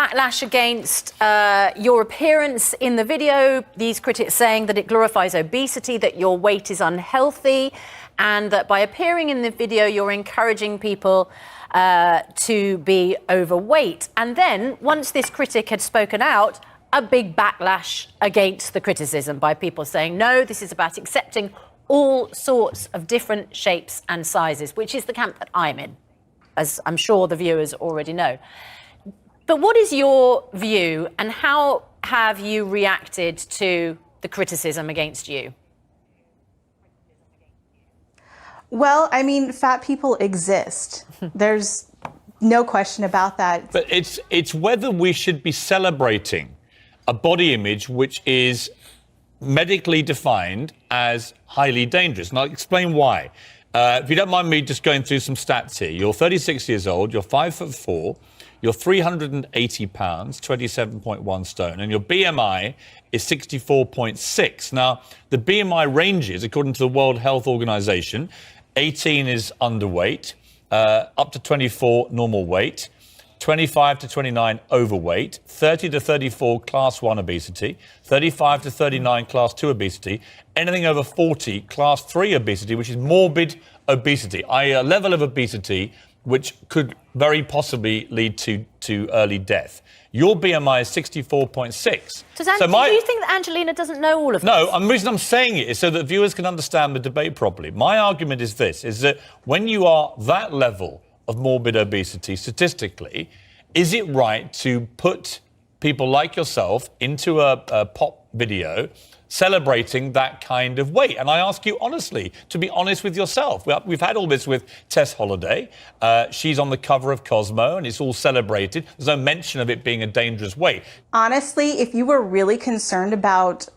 backlash against your appearance in the video. These critics saying that it glorifies obesity, that your weight is unhealthy, and that by appearing in the video, you're encouraging people to be overweight. And then, once this critic had spoken out, a big backlash against the criticism by people saying, no, this is about accepting all sorts of different shapes and sizes, which is the camp that I'm in, as I'm sure the viewers already know. But what is your view, and how have you reacted to the criticism against you? Well, I mean, fat people exist. There's no question about that. But it's whether we should be celebrating a body image which is medically defined as highly dangerous. And I'll explain why. If you don't mind me just going through some stats here. You're 36 years old, you're 5'4", you're 380 pounds, 27.1 stone, and your BMI is 64.6. Now, the BMI ranges, according to the World Health Organization, 18 is underweight, up to 24 normal weight, 25 to 29 overweight, 30 to 34 class 1 obesity, 35 to 39 class 2 obesity, anything over 40 class 3 obesity, which is morbid obesity, i.e. a level of obesity which could very possibly lead to early death. Your BMI is 64.6. Do you think that Angelina doesn't know all of this? No, the reason I'm saying it is so that viewers can understand the debate properly. My argument is this, is that when you are that level of morbid obesity, statistically, is it right to put people like yourself into a pop video celebrating that kind of weight? And I ask you honestly, to be honest with yourself. We've had all this with Tess Holliday. She's on the cover of Cosmo and it's all celebrated. There's no mention of it being a dangerous weight. Honestly, if you were really concerned about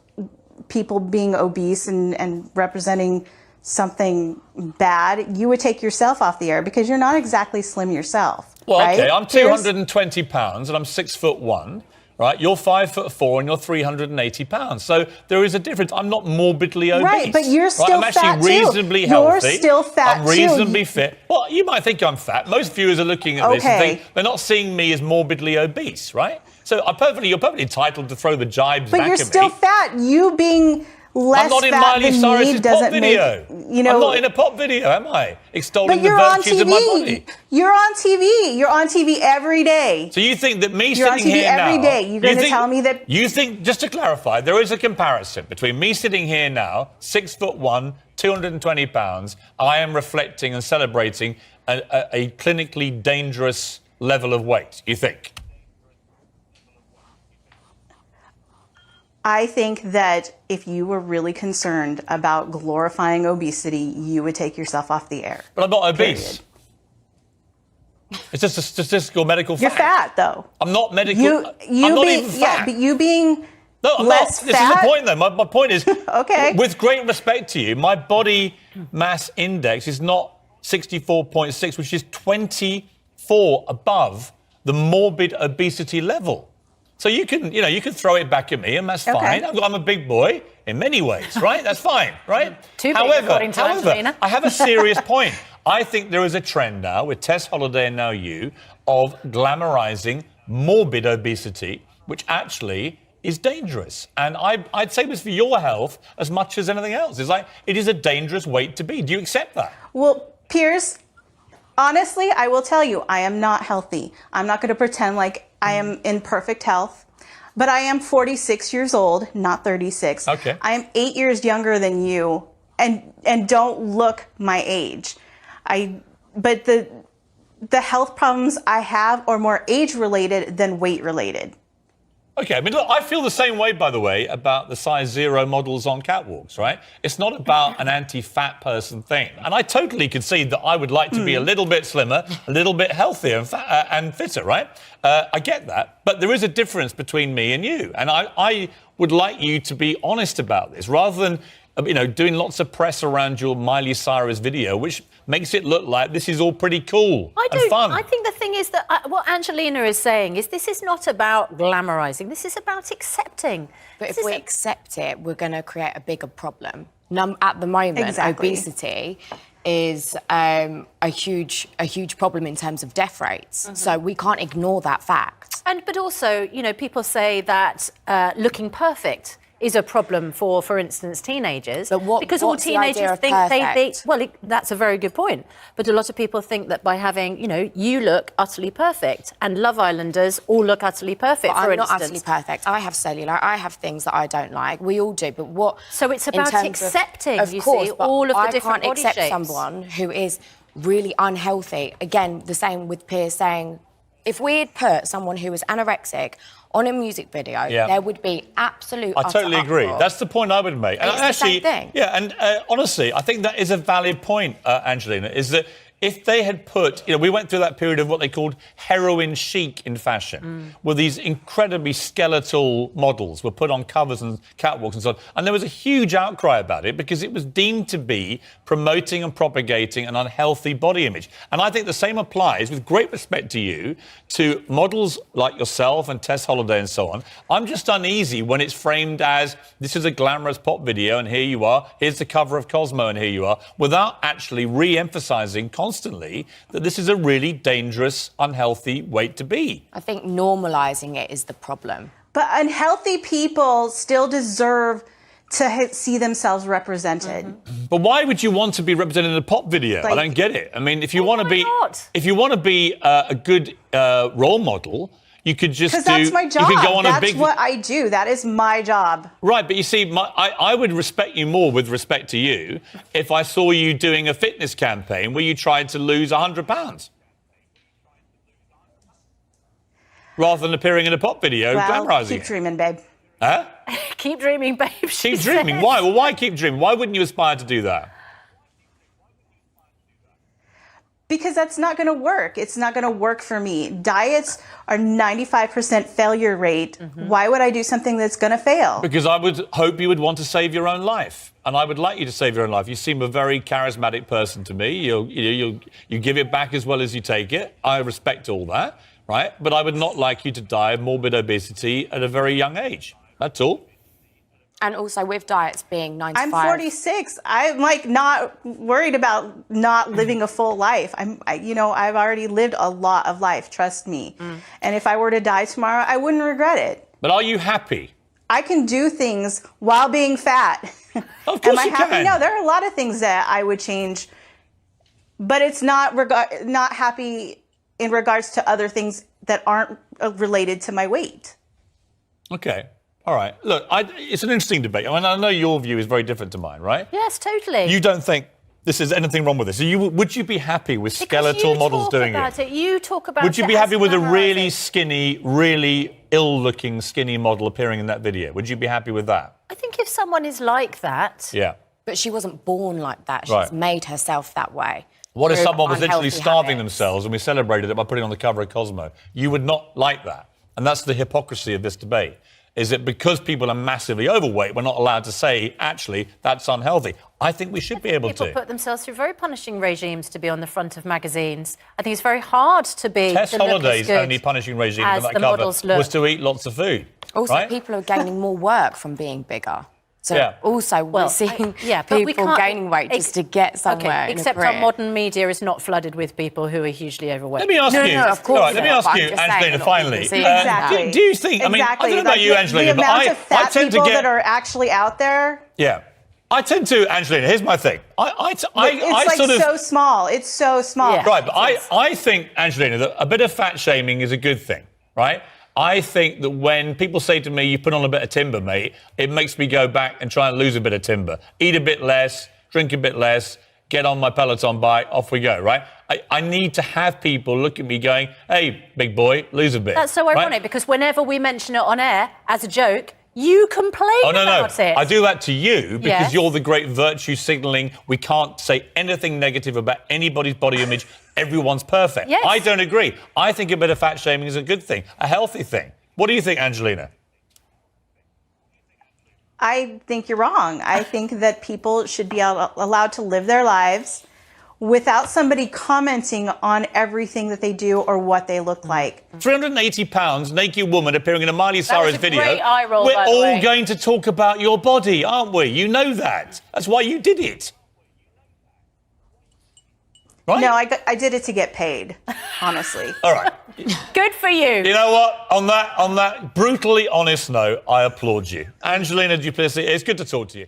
people being obese and representing something bad, you would take yourself off the air because you're not exactly slim yourself. Well, right? okay, I'm 220 pounds and I'm 6'1". Right, you're 5'4" and you're 380 pounds. So there is a difference. I'm not morbidly obese. Right, but you're still I'm fat actually reasonably healthy. You're still fat I'm reasonably fit. Well, you might think I'm fat. Most viewers are looking at this and think they're not seeing me as morbidly obese, right? So you're perfectly entitled to throw the jibes back at me. But you're still fat. You being less I'm not in fat Miley than Cyrus's me pop doesn't video. make, you know. I'm not in a pop video, am I? Extolling But the you're on virtues of my body. TV. You're on TV. You're on TV every day. So you think that me You're sitting on TV here every now... day. You're going to tell me that... You think, just to clarify, there is a comparison between me sitting here now, 6'1", 220 pounds, I am reflecting and celebrating a clinically dangerous level of weight, you think? I think that if you were really concerned about glorifying obesity, you would take yourself off the air. But I'm not obese. Period. It's just a statistical medical fact. You're fat, though. I'm not medical. I'm not even fat. Yeah, but you being no, I'm less not. fat. This is the point, though. My point is, okay. With great respect to you, my body mass index is not 64.6, which is 24 above the morbid obesity level. So you can throw it back at me, and that's fine. I'm a big boy in many ways, right? That's fine, right? Too big, according to Angelina. I have a serious point. I think there is a trend now with Tess Holliday and now you of glamorizing morbid obesity, which actually is dangerous. And I'd say this for your health as much as anything else. It's like, it is a dangerous weight to be. Do you accept that? Well, Piers, honestly, I will tell you, I am not healthy. I'm not going to pretend like I am in perfect health, but I am 46 years old, not 36. Okay. I am 8 years younger than you and don't look my age. But the health problems I have are more age related than weight related. Okay, I mean, look, I feel the same way, by the way, about the size 0 models on catwalks, right? It's not about an anti-fat person thing. And I totally concede that I would like to be a little bit slimmer, a little bit healthier and fitter, right? I get that. But there is a difference between me and you. And I would like you to be honest about this, rather than doing lots of press around your Miley Cyrus video, which makes it look like this is all pretty cool and fun. I think the thing is that what Angelina is saying is this is not about glamorizing. This is about accepting. But if we accept it, we're going to create a bigger problem. At the moment, obesity is a huge problem in terms of death rates. So we can't ignore that fact. But also, you know, people say that looking perfect is a problem for instance, teenagers. But because all what's the idea teenagers of think perfect? that's a very good point. But a lot of people think that by having, you know, you look utterly perfect and Love Islanders all look utterly perfect, But for I'm instance. not utterly perfect. I have cellulite. I have things that I don't like. We all do. But what? So it's about accepting, of you course, see, but all of the I different can't body accept shapes. someone who is really unhealthy. Again, the same with Piers saying, if we had put someone who was anorexic on a music video, there would be absolute. I totally agree. uproar. That's the point I would make. And It's actually, the same thing. Yeah, and honestly, I think that is a valid point, Angelina, is that if they had put, you know, we went through that period of what they called heroin chic in fashion, where these incredibly skeletal models were put on covers and catwalks and so on. And there was a huge outcry about it because it was deemed to be promoting and propagating an unhealthy body image. And I think the same applies, with great respect to you, to models like yourself and Tess Holliday and so on. I'm just uneasy when it's framed as this is a glamorous pop video and here you are, here's the cover of Cosmo and here you are, without actually re-emphasising constantly that this is a really dangerous, unhealthy weight to be. I think normalising it is the problem. But unhealthy people still deserve to see themselves represented. But why would you want to be represented in a pop video? I don't get it. I mean, if you want to be, if you want to be a good role model, you could just do. Because that's my job. You could go on that's a big. What I do. That is my job. Right, but you see, I would respect you more with respect to you if I saw you doing a fitness campaign where you tried to lose 100 pounds. Rather than appearing in a pop video glamorising keep it. dreaming, babe. Huh? Keep dreaming, babe. Keep dreaming. Why? Well, why keep dreaming? Why wouldn't you aspire to do that? Because that's not going to work. It's not going to work for me. Diets are 95% failure rate. Why would I do something that's going to fail? Because I would hope you would want to save your own life. And I would like you to save your own life. You seem a very charismatic person to me. You give it back as well as you take it. I respect all that, right? But I would not like you to die of morbid obesity at a very young age. That's all. And also with diets being 95. I'm 46. I'm like not worried about not living a full life. I've already lived a lot of life, trust me. And if I were to die tomorrow, I wouldn't regret it. But are you happy? I can do things while being fat. Of course Am I you happy? can. No, there are a lot of things that I would change, but it's not happy in regards to other things that aren't related to my weight. Okay. All right. Look, it's an interesting debate. I mean, I know your view is very different to mine, right? Yes, totally. You don't think there's anything wrong with this. Would you be happy with skeletal models doing it? You talk about it. Would you be happy with a really skinny, really ill-looking skinny model appearing in that video? Would you be happy with that? I think if someone is like that... Yeah. But she wasn't born like that. She's Right. made herself that way. What if through someone was literally unhealthy starving habits. themselves and we celebrated it by putting it on the cover of Cosmo? You would not like that. And that's the hypocrisy of this debate, is that because people are massively overweight, we're not allowed to say, actually, that's unhealthy. I think we should be able People to. put themselves through very punishing regimes to be on the front of magazines. I think it's very hard to be... Tess to look as Holliday's good only punishing regime as on that the cover models look. was to eat lots of food. Also, right? people are gaining more work from being bigger. So Yeah. also we're seeing but we people can't- gaining weight just to get somewhere. Okay, in a except our career. modern media is not flooded with people who are hugely overweight. Let me ask No, you. no, of course All right, let me not, ask but you, I'm just saying Angelina, a lot of finally. people see Exactly. Do you think, I mean, I don't know about you, Angelina, the but amount of I fat tend to people get... that are actually out there... Yeah. I tend to, Angelina, here's my thing. It's like sort of... so small. It's so small. Yeah. Right, but I think, Angelina, that a bit of fat shaming is a good thing, right? I think that when people say to me, you put on a bit of timber, mate, it makes me go back and try and lose a bit of timber. Eat a bit less, drink a bit less, get on my Peloton bike, off we go, right? I need to have people look at me going, hey, big boy, lose a bit. That's so right? ironic, because whenever we mention it on air as a joke, you complain about it. I do that to you because Yes. you're the great virtue signalling. We can't say anything negative about anybody's body image. Everyone's perfect. Yes. I don't agree. I think a bit of fat shaming is a good thing, a healthy thing. What do you think, Angelina? I think you're wrong. I think that people should be allowed to live their lives without somebody commenting on everything that they do or what they look like. 380 pounds, naked woman appearing in a Miley Cyrus was a video. great eye roll, We're by the all way. going to talk about your body, aren't we? You know that. That's why you did it. Right? No, I did it to get paid, honestly. All right. Good for you. You know what? On that brutally honest note, I applaud you. Angelina Duplessis, it's good to talk to you.